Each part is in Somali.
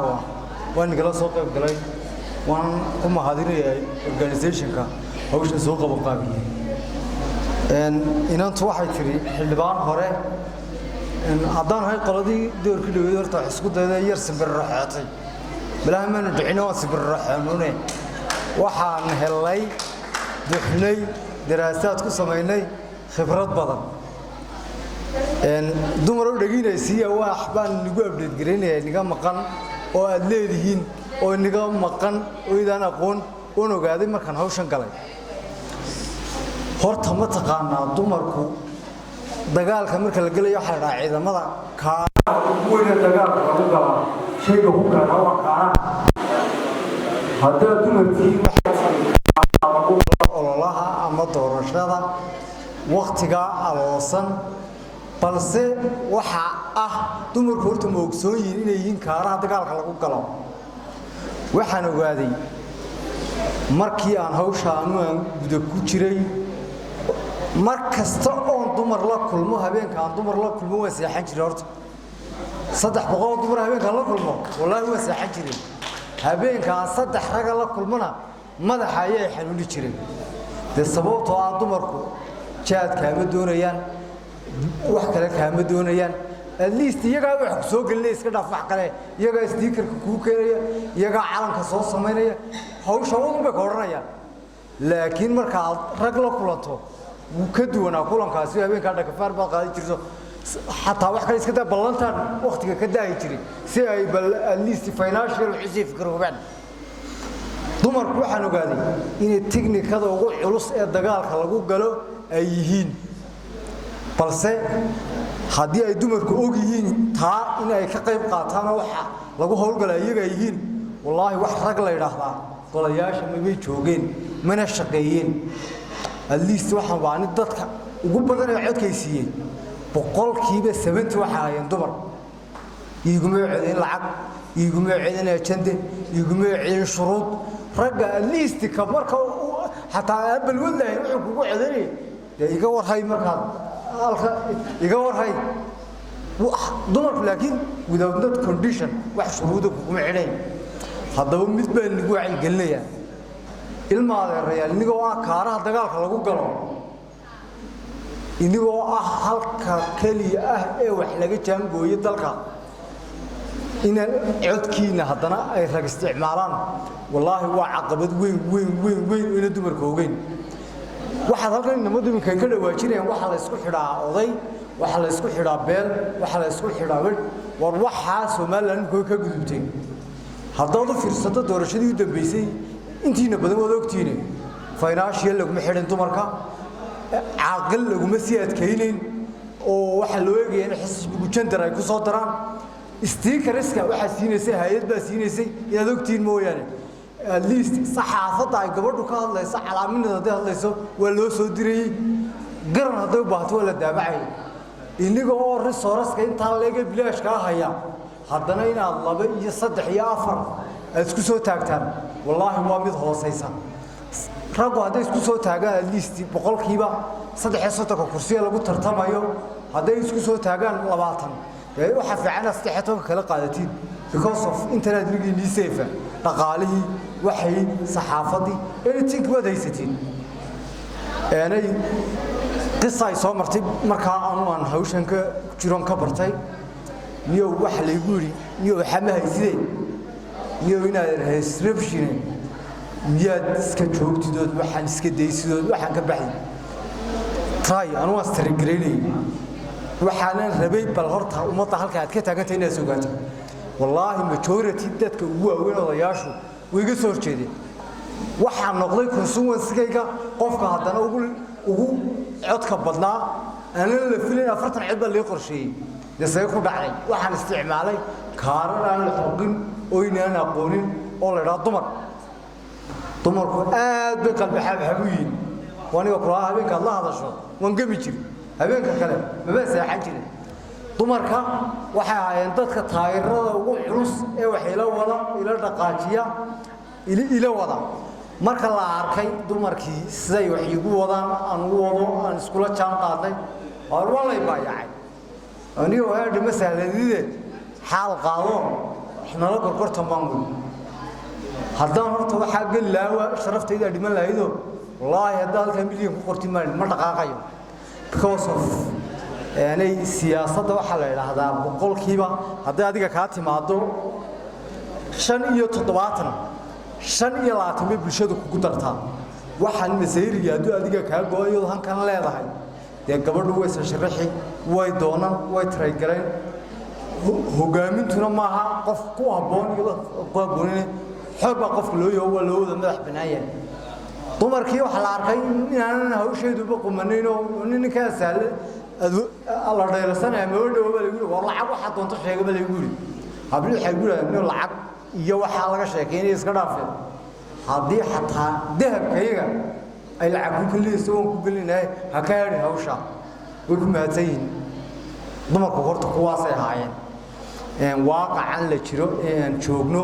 waan nagala soo qayb galay waan ku mahadinayay organization-ka hawsha soo qaban qaabiyay inantu waxay tiri xildhibaan hore haddaan hay qoladii doorkii dhaweeyay horta isku dayday yar sibir raxaatay bilaa ma dhicino sibir raxaanune waxaan helay duxnay daraasaad ku sameynay khibrad badan dumar u dhaginaysiya wax baan nagu update gareynay niga maqan oo aad leedihiin oo niga maqan oo idaan aqoon oo ogaaday markaan hawshan galay horta ma taqaanaa dumarku dagaalka marka la galayo waxa la ciidamada ka weyn dagaalka lagu gala shayga ku kala waa kaan hadda dumarkii ololaha ama doorashada waqtiga aloosan balse waxa dumarku horta ma ogsoon yihiin inay yihiin kaaraha dagaalka lagu galo waxaan ogaaday markii aan hawshaan guda ku jiray markasta oo dumar la kulmo habeenka aan dumar la kulmo way seexan jiray horta 300 dumar habeenka la kulmo wallahi way seexan jiray habeenka aan 3 rag la kulmana madaxa ayay xanuuni jireen sababtoo ah dumarku jaadka ma doonayaan wax kale kaama doonayaan at least iyaga wax soo galay iska dhaaf wax kale iyaga sticker-ka ku keenaya iyaga calanka soo sameynaya hawsha ugu ba koranaya laakiin marka rag la kulanto wuu ka duwanaa kulankaasi habeenka dhaqafaar ba qaadi jirto hatta wax kale iska daa ballantan waqtiga ka daayi jiray si ay bal at least financial xisiif garoobaan dumarku waxaan ogaaday in technique-kada ugu culus ee dagaalka lagu galo ay yihiin balse haddii ay dumarku og yihiin taa in ay ka qayb qaataan waxa lagu howlgalay iyaga yihiin wallahi wax rag la yiraahdaa golayaasha ma bay joogeen mana shaqeeyeen at least waxaan waani dadka ugu badan ee codkaysiiyeen boqolkiiba 70 waxa ay dumar iguma codeen lacag iguma codeen ajande iguma codeen shuruud ragga at least ka marka hataa abal wallahi wuxuu kugu codeeyay iga warhay markaa iga warhay dumarku laakiin without that condition wax shuruudo kuma xidhay haddaba mid baan nagu wacyi gelinaya ilmaada reeyal inigoo kaaraha dagaalka lagu galo inigoo halka kaliya ee wax laga jaangooyo dalka in codkiina haddana ay rag isticmaalaan wallahi waa caqabad weyn in dumarku ogeyn waxa halkan nimadu ka dhawaajinayaan waxa la isku xidhaa oday waxa la isku xidhaa beel waxa la isku xidhaa war waxa Soomaaliland ku ka gudubtay haddii fiirsato doorashadii u dambeysay intiina badan wada ogtiina financial lagu xidhan dumarka aqal lagu ma sii adkaynin oo waxa loo eegay in xisbigu gender ay ku soo daraan sticker-iska waxa siinaysa hay'ad baa siinaysa inaad ogtiin mooyaane at least saxaafada ay gabadhu ka hadlayso calaaminada hadlayso waa loo soo diray garan haday u baahato la daabacay iniga oo resource-ka inta leega bilaash ka haya haddana inaad 2 iyo 3 iyo 4 aad isku soo taagtaan wallahi waa mid hooseysan raggu haday isku soo taagaan at least boqolkiiba 3 kursiga lagu tartamayo haday isku soo taagaan 20 waxa fiican astaxato kala qaadatiin because of internet ligii safe dhaqaalihii waxay saxaafadii anything wada haysatiin aanay qisay soo martay marka aan hawshan ka jiroon ka bartay niyo wax la igu yiri niyo xama haysideen niyo inaad reception niyaad iska joogtidood waxaan iska daysidood waxaan ka baxay try anu astrigreenay waxaan rabay bal horta umada halka aad ka taagantay inaad sugaato wallahi majority dadka ugu weyn odayaashu way iga soo jeedeen waxaan noqday consumer-sigayga qofka haddana ugu codka badnaa aan la filin 40 cid baa la qorsheeyay dasay ku dhacay waxaan isticmaalay kaaran aan la xoqin oo inaan aqoonin oo la yiraahdo dumarku aad bay qalbi xabaxabuyin waniga kula habeenka la hadasho waan gabi jiray habeenka kale ma seexan jiray dumarka waxa ay dadka taageerada ugu culus ee wax ila dhaqaajiya ila wada marka la arkay dumarkii siday wax igu wadaan aan iskula jaan qaaday oo walay baayacay aniga oo aad ma sahladide xaal qaado إحنا لا كركرت مانجو هذا مرت واحد قال لا شرفت إذا دي من لا يدو والله هذا الكمبيوتر كركرت ما دقائق because of يعني سياسة وحلا هذا بقول كيبا هذا هذيك كاتي معدو شن إيو تطبعتنا شن إيو لاتمي بلشدو كقدرتها waxaan masayrigi haduu adiga ka gooyo halkan leedahay ee gabadhu way sharaxi way doonaan way tray galeen hogaamintuna maaha qof ku haboon iyo qoobonine xooga qof loo yahay looda madax banaayeen dumarkii waxa la arkay inaan hawsheedu baqomanayno ninka saal alla dheerasanay ma dhawo lagu war lacag waxa doonto sheegaba lagu yiri habli waxay gurayeen lacag iyo waxa laga sheekeeyay iska dhaafay haddii xataa dahabkayga ay lacag ku leeyahay ku gelinay hakaari hawsha way ku maatayeen dumarku horta kuwaas ay haayeen waaqacan la jiro joogno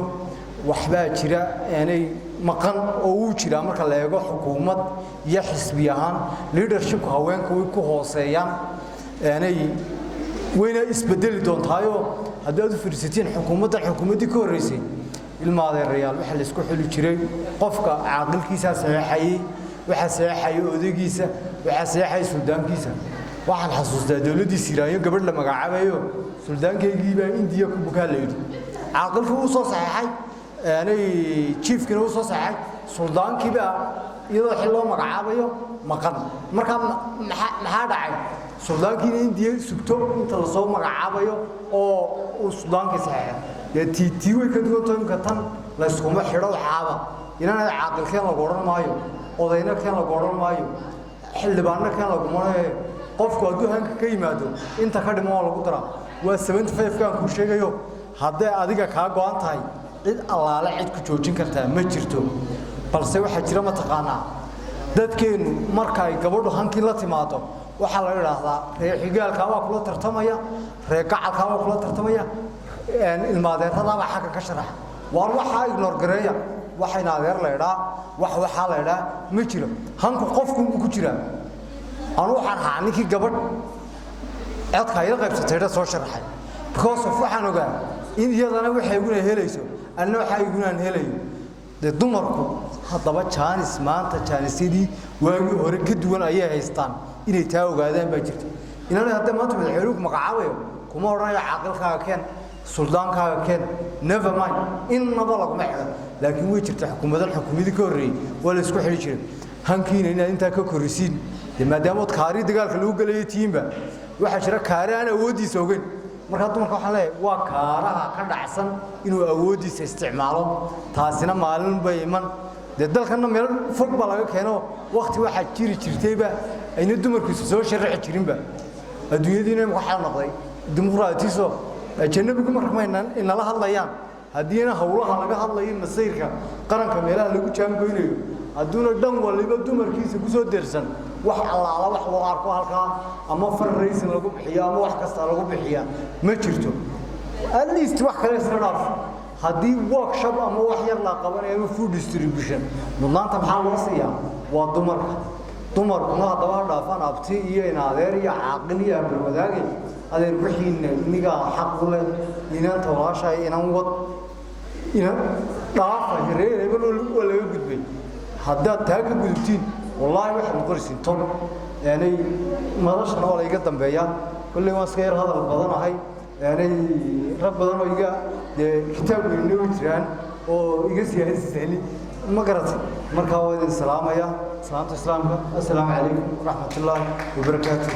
waxba jira aanay maqan oo uu jira marka la eego xukuumad iyo xisbi ahaan leadership haweenku way ku hooseeyaan aanay wayna isbedeli doontaayo haddii aad fiirsatiin xukuumadii ka horeysay ilmaade real waxa la isku xili jiray qofka aqalkiisa saxay waxa saxay odagiisa waxa saxay suldaankiisa waxaan xasuustaa dawladii Siraayo gabadh la magacaabayo suldaankeygii baa Indiya ku bukaaleeyay aqalku uu soo saxay aanay chiefkina uu soo saxay suldaankii baa iyadoo xil loo magacaabayo maqan marka maxaa dhacay suldaankii Indiya sugto inta la soo magacaabayo oo uu suldaankii saxay يتي ويكدو توم كتان لا يسكون حيرو حابة إننا عاقل كان لقرن مايو أضينا كان لقرن مايو حل بعنا كان لقمنا قف قدو هنك كيمادو أنت خدم ما لقطرة والسبنت فيف كان كل شيء يو هذا أديك كاغوان تاي عيد الله لا عيد كجوجين كرتها ما جرتو بل سوي حجرة ما تقانا دت كين مركاي قبضو هنك لا تماتو وحلا يراها رجال كوا كلا ترتميا رجال كوا كلا ترتميا الماديرada waxa ka sharax war waxa ignore gareeya waxayna adeer leeyahay waxa leeyahay ma jiro hanku qofku ku jira anu waxaan ahaa ninkii gabadh codkayga qaybsatay soo sharaxay because of waxaan ogaa in iyadana waxay guna helayso anna waxay guna helayo dumarku hadaba chance maanta chanceedii waagi hore ka duwan ayay haystaan inay taa ogaadaan ba jirto inana hadda maanta madaxweynuhu magacaabayo kuma oranayo aqalkaaga keen سلطانك كان never mind إن نبلغ محرم لكن ويجرت حكومة كوري ولا يسكو حريشين هنكين إن أنت ككورسين لما دامت كاري دقال خلوق لي تيم با وحشرة كاري أنا ودي سوقين مركاتو مركو حلاي وكارها كان أحسن إنه أودي استعماله تاسنا مالن بيمن دل كنا ميل فوتبال كانوا وقت واحد كيري ترتيبه أين الدمر كيسوس شرع كريم با الدنيا دينا مخحل نقضي ديمقراطية سو جنبكم رحمنا إن الله الله يام هدينا هؤلاء لقى الله يمسيرك قرن كميلا لقو جام قيني هدونا الدم واللي بدو مركز كوسو درسن وح الله على وح الله عارفه هالكا أما فر الرئيس لقو بحياة أما وح كسر لقو بحياة ما شرتو اللي يستوح كلاس رناف هدي workshop أما وح يلا قبل يوم food distribution نضان تبحال وصية ودمر دمر كنا هذا دافن أبتي إيه نادر يا عقلية بالمداقي هذا الرحين نيجا حق له إنه تواشى إنه وط إنه ضعف غيره يقولوا ولا يوجد بي هذا تاج بيوتين والله واحد مقرسين طب يعني ما داش أنا ولا يقدم بيا كل ما سكير هذا البضانة هاي يعني رب بضانة يجا كتاب النيوتريان أو يجلس يهزني ما قرأت مركوا السلام يا سلامة السلام عليكم ورحمة الله وبركاته